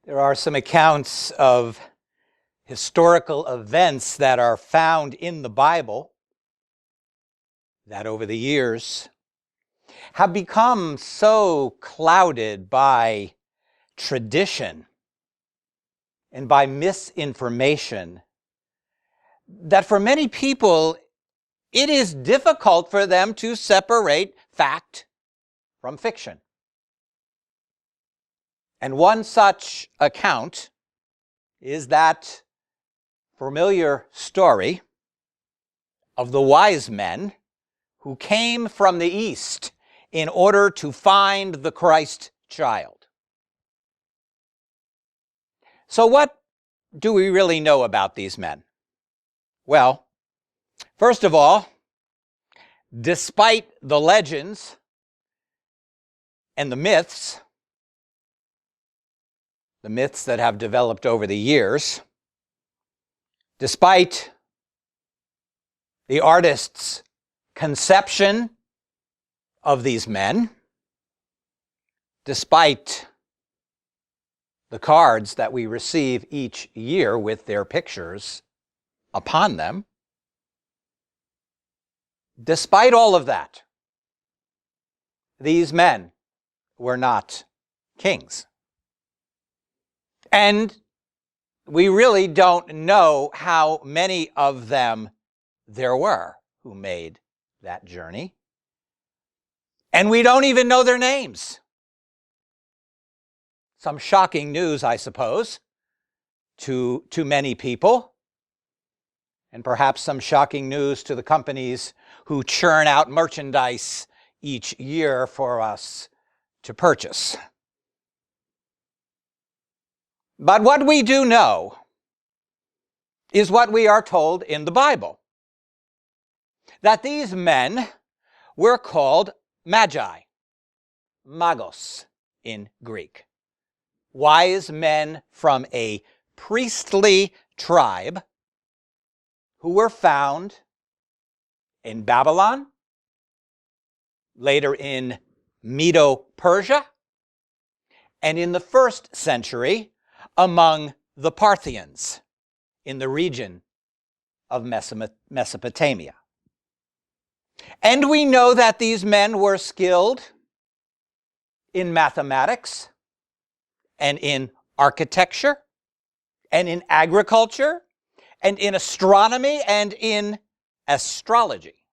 There are some accounts of historical events that are found in the Bible that over the years have become so clouded by tradition and by misinformation that for many people it is difficult for them to separate fact from fiction. And one such account is that familiar story of the wise men who came from the east in order to find the Christ child. So what do we really know about these men? Well, first of all, despite the legends and the myths that have developed over the years, despite the artist's conception of these men, despite the cards that we receive each year with their pictures upon them, despite all of that, these men were not kings. And we really don't know how many of them there were who made that journey. And we don't even know their names. Some shocking news, I suppose, to many people. And perhaps some shocking news to the companies who churn out merchandise each year for us to purchase. But what we do know is what we are told in the Bible, that these men were called Magi, magos in Greek, wise men from a priestly tribe who were found in Babylon, later in Medo-Persia, and in the 1st century among the Parthians in the region of Mesopotamia. And we know that these men were skilled in mathematics and in architecture and in agriculture and in astronomy and in astrology.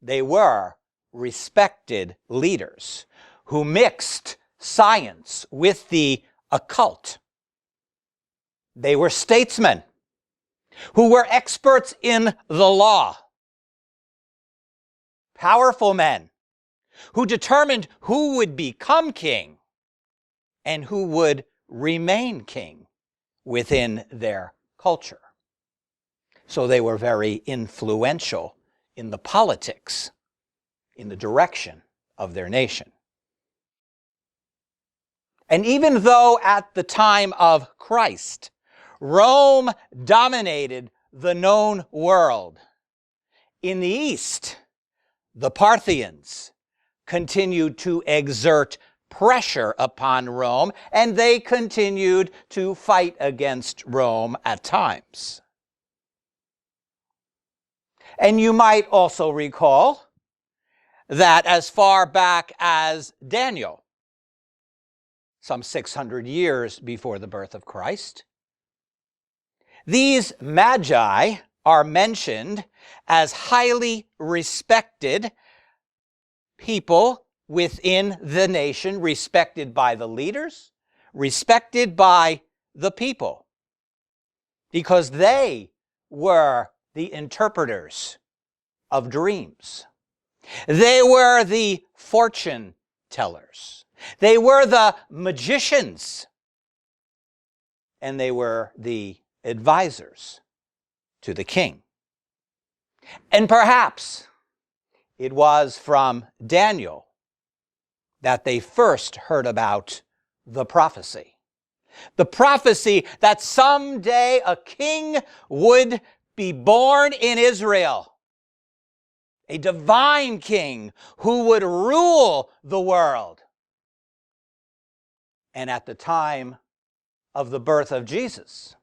They were respected leaders who mixed science with the occult. They were statesmen who were experts in the law. Powerful men who determined who would become king and who would remain king within their culture. So they were very influential in the politics, in the direction of their nation. And even though at the time of Christ, Rome dominated the known world, in the East, the Parthians continued to exert pressure upon Rome, and they continued to fight against Rome at times. And you might also recall that as far back as Daniel, some 600 years before the birth of Christ, these Magi are mentioned as highly respected people within the nation, respected by the leaders, respected by the people, because they were the interpreters of dreams. They were the fortune tellers. They were the magicians. And they were the advisors to the king. And perhaps it was from Daniel that they first heard about the prophecy. The prophecy that someday a king would be born in Israel. A divine king who would rule the world. And at the time of the birth of Jesus,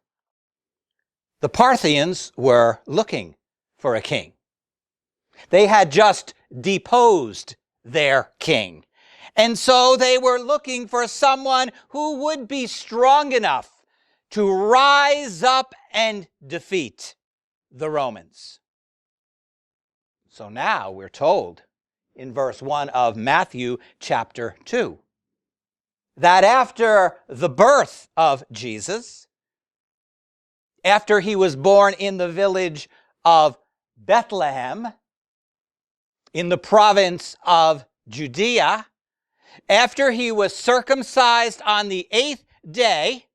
the Parthians were looking for a king. They had just deposed their king. And so they were looking for someone who would be strong enough to rise up and defeat the Romans. So now we're told in verse 1 of Matthew chapter 2 that after the birth of Jesus, after he was born in the village of Bethlehem, in the province of Judea, after he was circumcised on the eighth day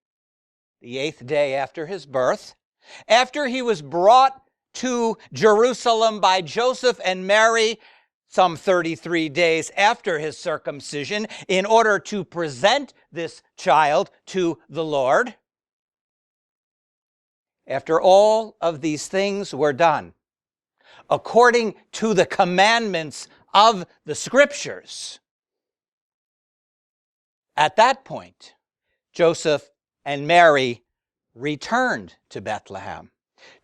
after his birth, after he was brought to Jerusalem by Joseph and Mary some 33 days after his circumcision in order to present this child to the Lord, after all of these things were done, according to the commandments of the Scriptures, at that point, Joseph and Mary returned to Bethlehem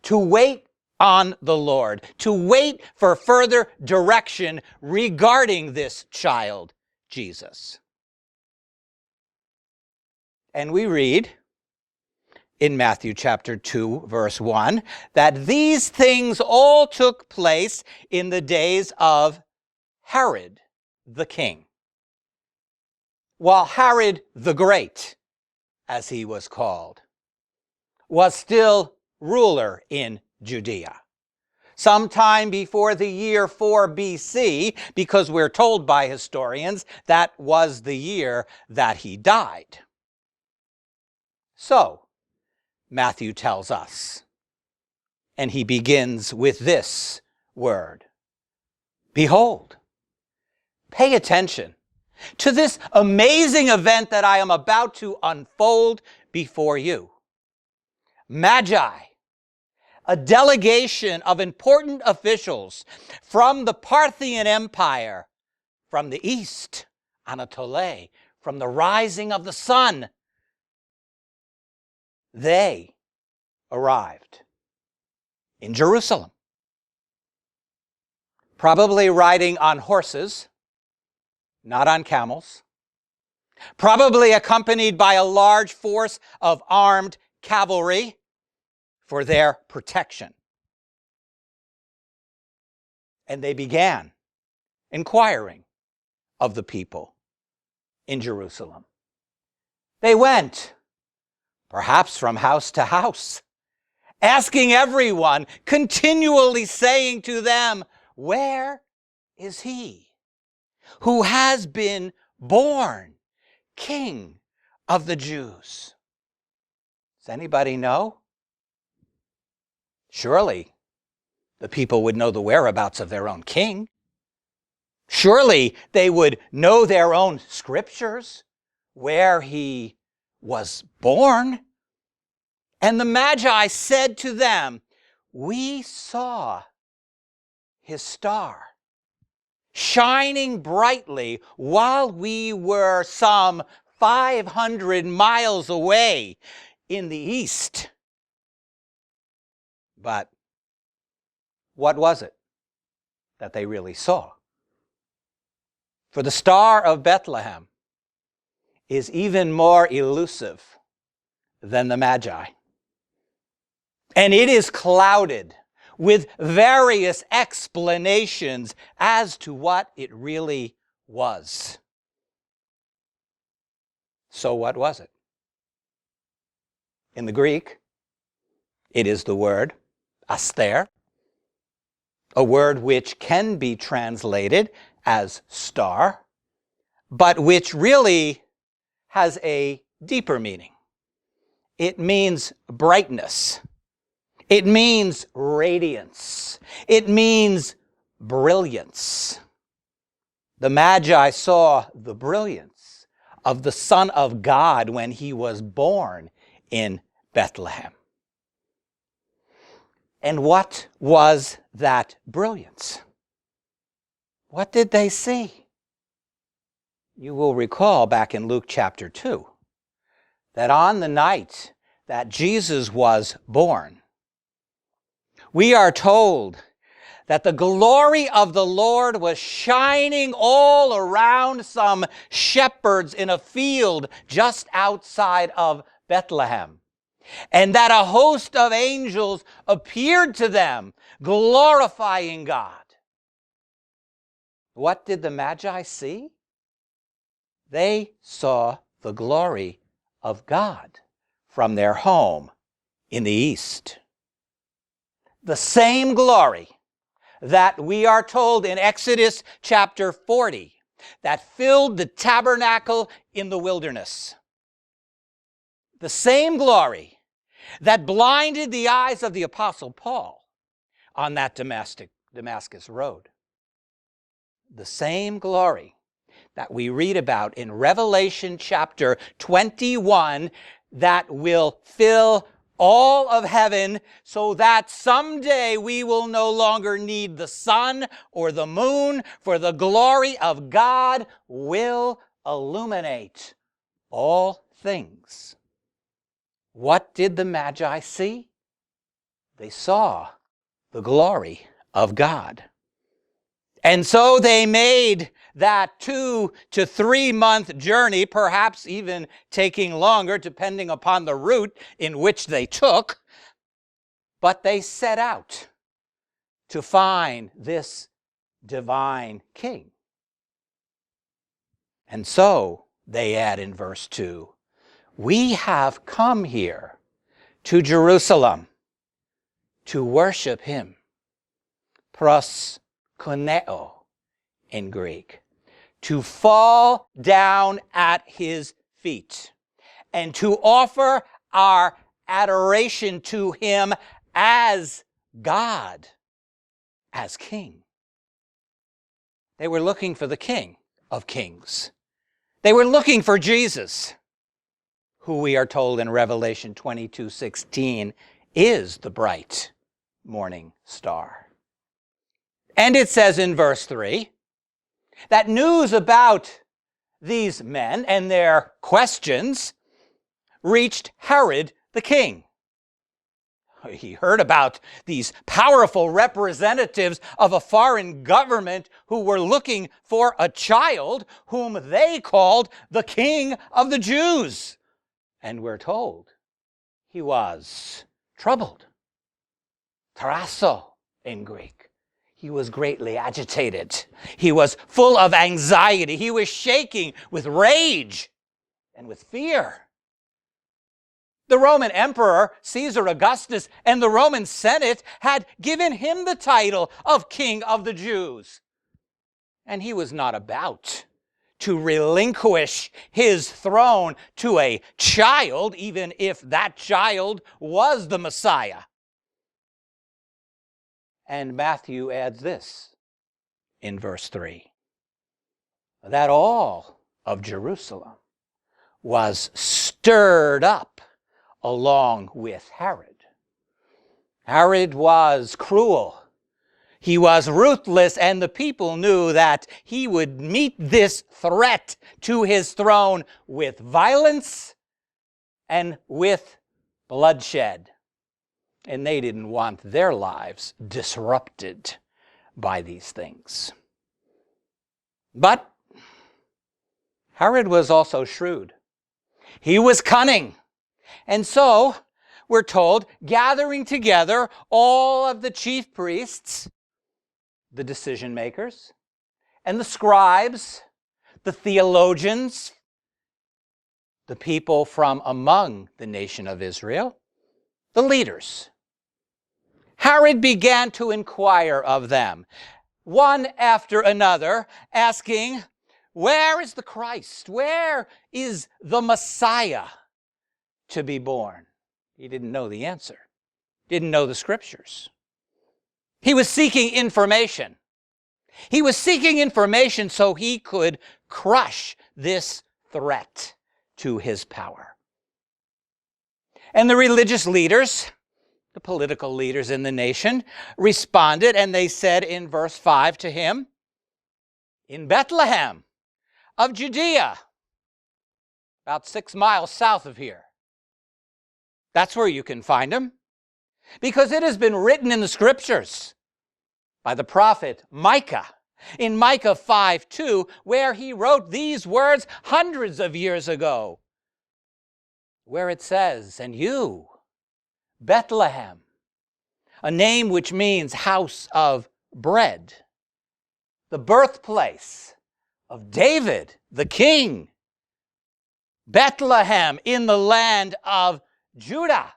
to wait on the Lord, to wait for further direction regarding this child, Jesus. And we read in Matthew chapter 2, verse 1, that these things all took place in the days of Herod the king, while Herod the Great, as he was called, was still ruler in Judea. Sometime before the year 4 BC, because we're told by historians that was the year that he died. So, Matthew tells us, and he begins with this word, behold, pay attention to this amazing event that I am about to unfold before you. Magi, a delegation of important officials from the Parthian Empire, from the east, Anatolia, from the rising of the sun, they arrived in Jerusalem, probably riding on horses, not on camels, probably accompanied by a large force of armed cavalry for their protection. And they began inquiring of the people in Jerusalem. They went, perhaps from house to house, asking everyone, continually saying to them, where is he who has been born King of the Jews? Does anybody know? Surely the people would know the whereabouts of their own king. Surely they would know their own scriptures, where he was born. And the Magi said to them, we saw his star shining brightly while we were some 500 miles away in the east. But what was it that they really saw? For the Star of Bethlehem is even more elusive than the Magi. And it is clouded with various explanations as to what it really was. So what was it? In the Greek, it is the word aster, a word which can be translated as star, but which really has a deeper meaning. It means brightness. It means radiance. It means brilliance. The Magi saw the brilliance of the Son of God when he was born in Bethlehem. And what was that brilliance? What did they see? You will recall back in Luke chapter 2 that on the night that Jesus was born, we are told that the glory of the Lord was shining all around some shepherds in a field just outside of Bethlehem, and that a host of angels appeared to them, glorifying God. What did the Magi see? They saw the glory of God from their home in the east. The same glory that we are told in Exodus chapter 40 that filled the tabernacle in the wilderness. The same glory that blinded the eyes of the Apostle Paul on that Damascus road. The same glory that we read about in Revelation chapter 21 that will fill all of heaven, so that someday we will no longer need the sun or the moon, for the glory of God will illuminate all things. What did the Magi see? They saw the glory of God. And so they made that 2 to 3 month journey, perhaps even taking longer depending upon the route in which they took. But they set out to find this divine king. And so they add in verse 2, we have come here to Jerusalem to worship him. Proskuneo in Greek. To fall down at his feet and to offer our adoration to him as God, as King. They were looking for the King of Kings. They were looking for Jesus, who we are told in Revelation 22:16 is the bright morning star. And it says in verse 3 that news about these men and their questions reached Herod the king. He heard about these powerful representatives of a foreign government who were looking for a child whom they called the King of the Jews. And we're told he was troubled. Tarasso in Greek. He was greatly agitated. He was full of anxiety. He was shaking with rage and with fear. The Roman Emperor, Caesar Augustus, and the Roman Senate had given him the title of King of the Jews. And he was not about to relinquish his throne to a child, even if that child was the Messiah. And Matthew adds this in verse 3, that all of Jerusalem was stirred up along with Herod. Herod was cruel. He was ruthless, and the people knew that he would meet this threat to his throne with violence and with bloodshed. And they didn't want their lives disrupted by these things. But Herod was also shrewd. He was cunning. And so, we're told, gathering together all of the chief priests, the decision makers, and the scribes, the theologians, the people from among the nation of Israel, the leaders, Herod began to inquire of them, one after another, asking, where is the Christ? Where is the Messiah to be born? He didn't know the answer. Didn't know the scriptures. He was seeking information. He was seeking information so he could crush this threat to his power. And the religious leaders, the political leaders in the nation, responded, and they said in verse 5 to him, in Bethlehem of Judea, about 6 miles south of here, That's where you can find them. Because it has been written in the scriptures by the prophet Micah, in Micah 5:2, where he wrote these words hundreds of years ago, where it says, "And you, Bethlehem, a name which means house of bread, the birthplace of David, the king, Bethlehem in the land of Judah,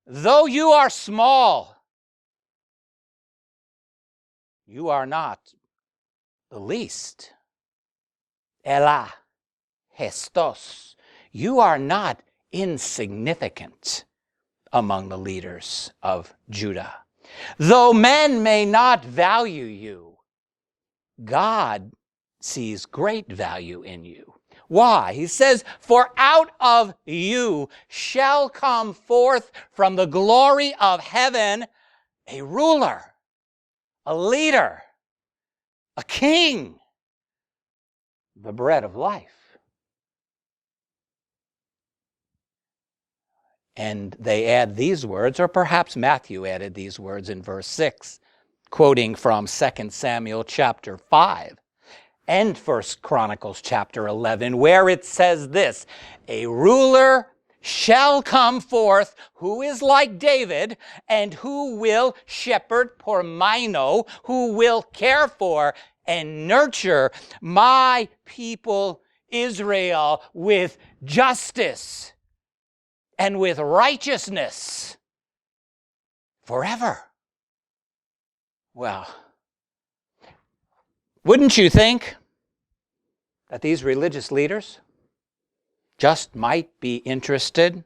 though you are small, you are not the least. Elah, Hestos, you are not insignificant among the leaders of Judah. Though men may not value you, God sees great value in you." Why? He says, "For out of you shall come forth from the glory of heaven a ruler, a leader, a king, the bread of life." And they add these words, or perhaps Matthew added these words in verse 6, quoting from 2 Samuel chapter 5 and 1 Chronicles chapter 11, where it says this, "A ruler shall come forth who is like David, and who will shepherd Pormino, who will care for and nurture my people Israel with justice and with righteousness forever." Well, wouldn't you think that these religious leaders just might be interested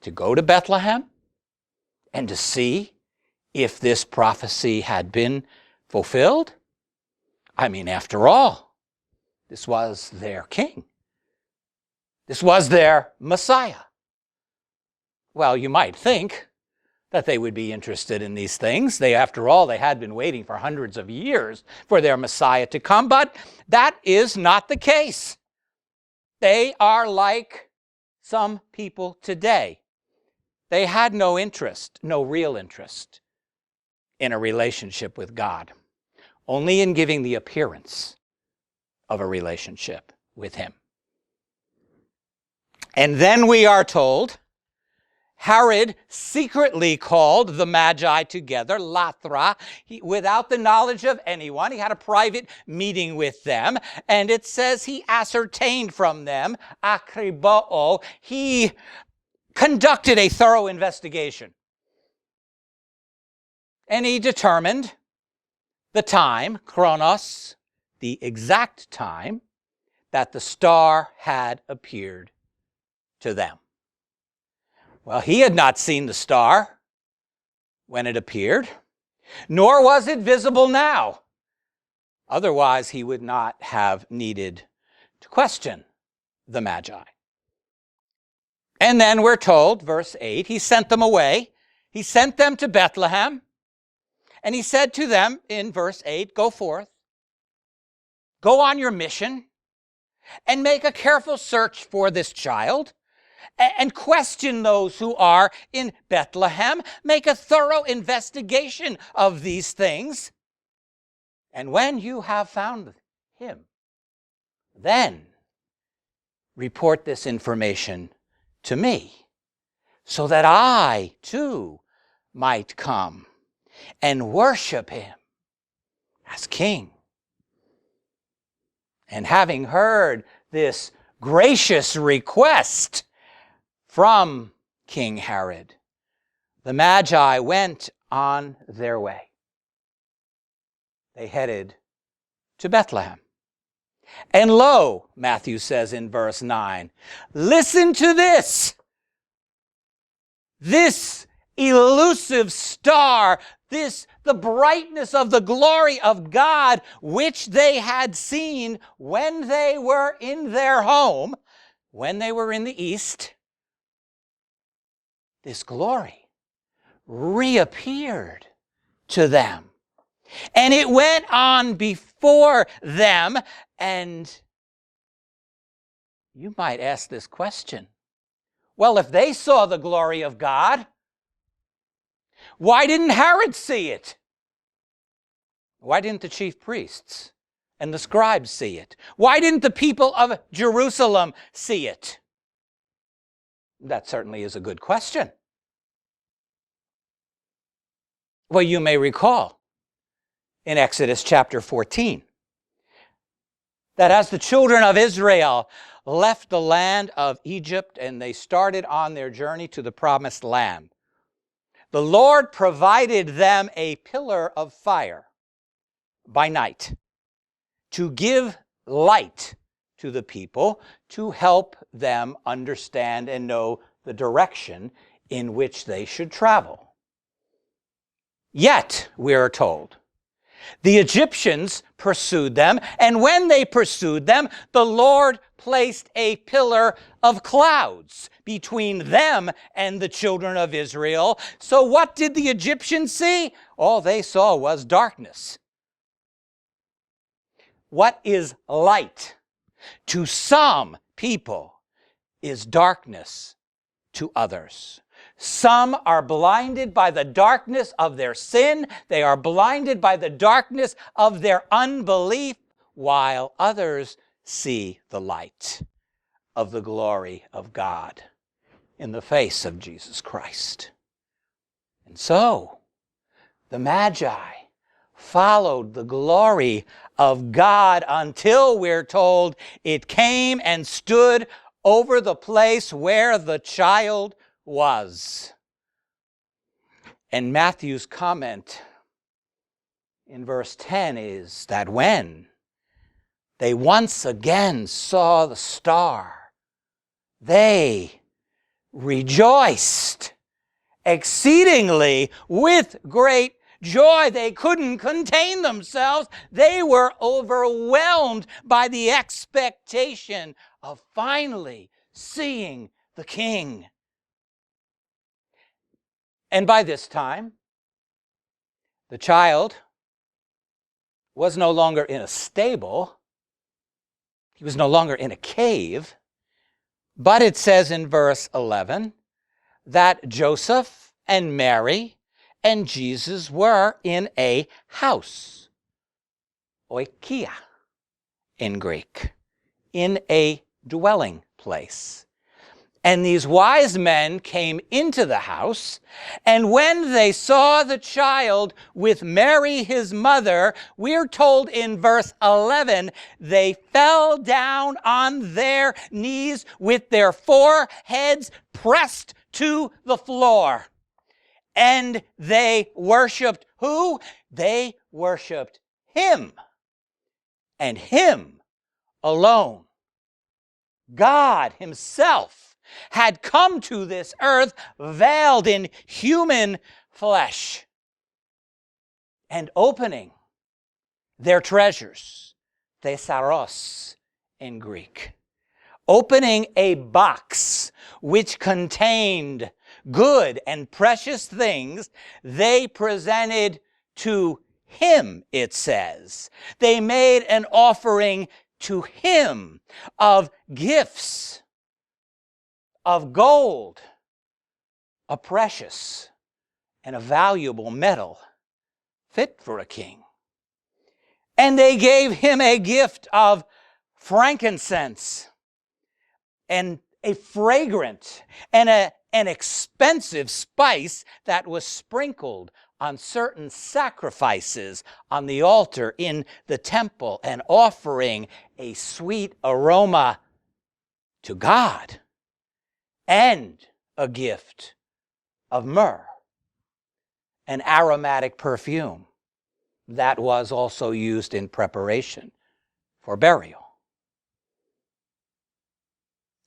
to go to Bethlehem and to see if this prophecy had been fulfilled? I mean, after all, this was their king. This was their Messiah. Well, you might think that they would be interested in these things. After all, they had been waiting for hundreds of years for their Messiah to come, but that is not the case. They are like some people today. They had no interest, no real interest in a relationship with God, only in giving the appearance of a relationship with Him. And then we are told Herod secretly called the Magi together, Lathra, without the knowledge of anyone. He had a private meeting with them, and it says he ascertained from them, akriboo, he conducted a thorough investigation. And he determined the time, chronos, the exact time, that the star had appeared to them. Well, he had not seen the star when it appeared, nor was it visible now. Otherwise, he would not have needed to question the Magi. And then we're told, verse 8, he sent them away. He sent them to Bethlehem. And he said to them in verse 8, "Go forth, go on your mission, and make a careful search for this child, and question those who are in Bethlehem. Make a thorough investigation of these things. And when you have found him, then report this information to me, so that I too might come and worship him as king." And having heard this gracious request from King Herod, the Magi went on their way. They headed to Bethlehem. And lo, Matthew says in verse 9, listen to this. This elusive star, the brightness of the glory of God, which they had seen when they were in their home, when they were in the east, this glory reappeared to them. And it went on before them. And you might ask this question: Well, if they saw the glory of God, why didn't Herod see it? Why didn't the chief priests and the scribes see it? Why didn't the people of Jerusalem see it? That certainly is a good question. Well, you may recall in Exodus chapter 14 that as the children of Israel left the land of Egypt and they started on their journey to the promised land, the Lord provided them a pillar of fire by night to give light to the people, to help them understand and know the direction in which they should travel. Yet, we are told, the Egyptians pursued them, and when they pursued them, the Lord placed a pillar of clouds between them and the children of Israel. So what did the Egyptians see? All they saw was darkness. What is light to some people is darkness to others. Some are blinded by the darkness of their sin. They are blinded by the darkness of their unbelief, while others see the light of the glory of God in the face of Jesus Christ. And so, the Magi followed the glory of God until, we're told, it came and stood over the place where the child was. And Matthew's comment in verse 10 is that when they once again saw the star, they rejoiced exceedingly with great joy. They couldn't contain themselves. They were overwhelmed by the expectation of finally seeing the King. And by this time, the child was no longer in a stable. He was no longer in a cave. But it says in verse 11 that Joseph and Mary and Jesus were in a house, oikia in Greek, in a dwelling place. And these wise men came into the house, and when they saw the child with Mary his mother, we're told in verse 11, they fell down on their knees with their foreheads pressed to the floor. And they worshiped who? They worshiped him, and him alone. God himself had come to this earth veiled in human flesh and opening their treasures, thesaros in Greek, opening a box which contained good and precious things, they presented to him, it says. They made an offering to him of gifts, of gold, a precious and a valuable metal fit for a king. And they gave him a gift of frankincense, and a fragrant and an expensive spice that was sprinkled on certain sacrifices on the altar in the temple, and offering a sweet aroma to God, and a gift of myrrh, an aromatic perfume that was also used in preparation for burial.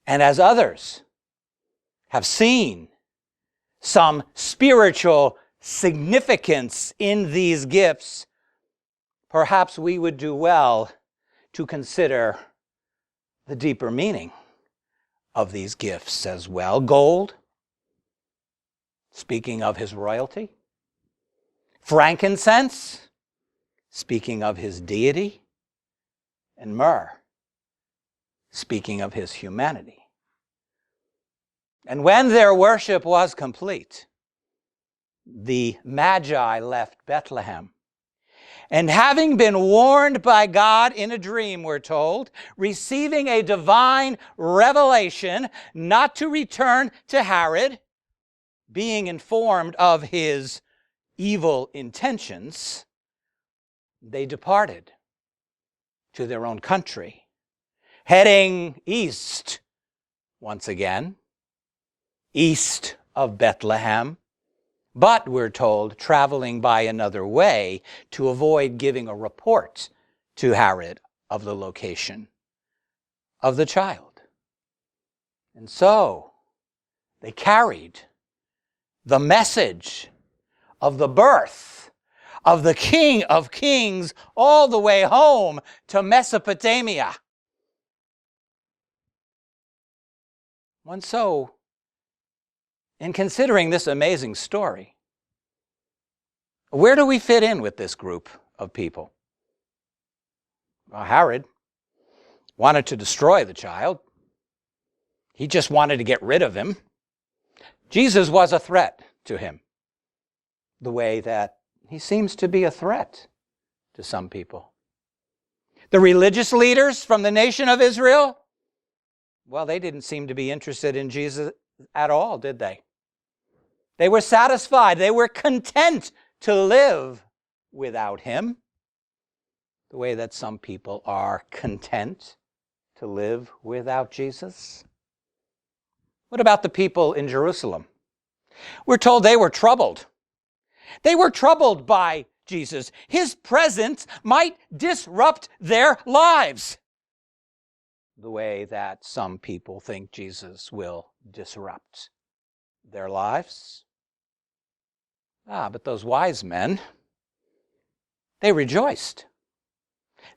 And as others have seen some spiritual significance in these gifts, perhaps we would do well to consider the deeper meaning of these gifts as well. Gold, speaking of his royalty. Frankincense, speaking of his deity. And myrrh, speaking of his humanity. And when their worship was complete, the Magi left Bethlehem. And having been warned by God in a dream, we're told, receiving a divine revelation not to return to Herod, being informed of his evil intentions, they departed to their own country, heading east once again, east of Bethlehem, but, we're told, traveling by another way to avoid giving a report to Herod of the location of the child. And so, they carried the message of the birth of the King of Kings all the way home to Mesopotamia. And so, in considering this amazing story, where do we fit in with this group of people? Well, Herod wanted to destroy the child. He just wanted to get rid of him. Jesus was a threat to him, the way that he seems to be a threat to some people. The religious leaders from the nation of Israel, well, they didn't seem to be interested in Jesus at all, did they? They were satisfied. They were content to live without him, the way that some people are content to live without Jesus. What about the people in Jerusalem? We're told they were troubled. They were troubled by Jesus. His presence might disrupt their lives, the way that some people think Jesus will disrupt their lives. But those wise men, they rejoiced.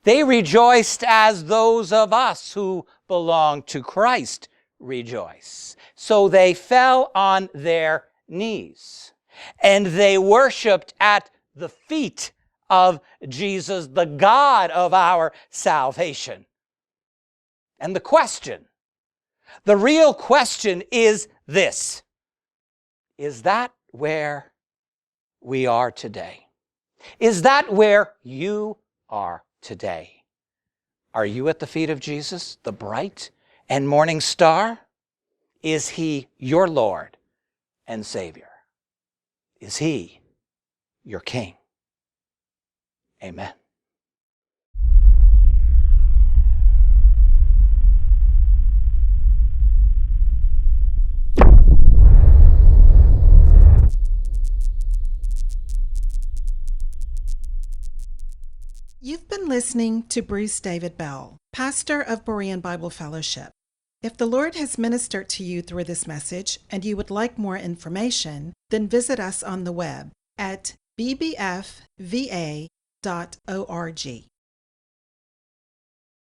They rejoiced as those of us who belong to Christ rejoice. So they fell on their knees and they worshiped at the feet of Jesus, the God of our salvation. And the real question is this: is that where we are today? Is that where you are today? Are you at the feet of Jesus, the bright and morning star? Is he your Lord and Savior? Is he your King? Amen. You've been listening to Bruce David Bell, pastor of Berean Bible Fellowship. If the Lord has ministered to you through this message and you would like more information, then visit us on the web at bbfva.org.